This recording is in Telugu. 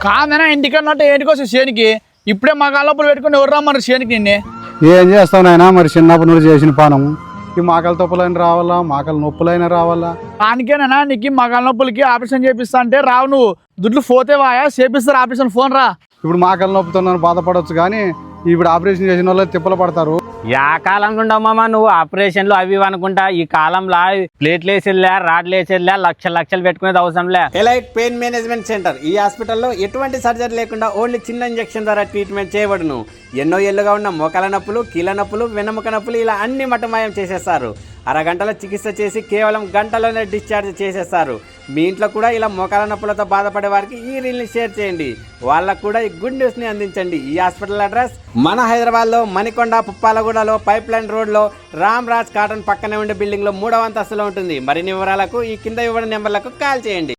కాదనా ఇంటికన్నట్టు ఏంటికోసం శేనికి ఇప్పుడే మగాళ్ళ లోపల పెట్టుకుని ఎవరు రమ్మన్నారు శేనికి నిన్నే ఏం చేస్తావు నాయనా మరి చిన్నప్పటి నుండి చేసిన పానము ఈ మాకల తొప్పులైనా రావాలా మాకల నొప్పులైనా రావాలా దానికేనా నీకు మగాళ్ళ నొప్పులకి ఆపరేషన్ చేపిస్తా అంటే రావు నువ్వు దుడ్లు పోతే వాయా చేపిస్తారు ఆపరేషన్ ఫోన్ రా ఇప్పుడు మాకల నొప్పుతో బాధపడవచ్చు కానీ ఇప్పుడు ఆపరేషన్ చేసిన వాళ్ళు తిప్పలు పడతారు. యా కాలం ఉండవు మామ నువ్వు ఆపరేషన్లు అవి ఇవి అనుకుంటా ఈ కాలంలో ప్లేట్లు వేసేదిలే రాడ్లు వేసేదిలే లక్షలు పెట్టుకునేది అవసరంలే. ఎలైట్ పెయిన్ మేనేజ్మెంట్ సెంటర్ ఈ హాస్పిటల్లో ఎటువంటి సర్జరీ లేకుండా ఓన్లీ చిన్న ఇంజెక్షన్ ద్వారా ట్రీట్మెంట్ చేయబడును. ఎన్నో ఏళ్ళుగా ఉన్న మోకాల నొప్పులు కీళ్ళ నొప్పులు వెన్నెముక నొప్పులు ఇలా అన్ని మటమాయం చేసేస్తారు. అరగంటలో చికిత్స చేసి కేవలం గంటలోనే డిశ్చార్జ్ చేసేస్తారు. మీ ఇంట్లో కూడా ఇలా మోకాల నొప్పులతో బాధపడే వారికి ఈ రీల్ని షేర్ చేయండి. వాళ్ళకు కూడా ఈ గుడ్ న్యూస్ని అందించండి. ఈ హాస్పిటల్ అడ్రస్ మన హైదరాబాద్లో మణికొండ పుప్పాలగూడలో పైప్ లైన్ రోడ్లో రామ్ రాజ్ కాటన్ పక్కనే ఉండే బిల్డింగ్లో 3వ అంతస్తులో ఉంటుంది. మరిన్ని వివరాలకు ఈ కింద ఇవ్వబడిన నెంబర్లకు కాల్ చేయండి.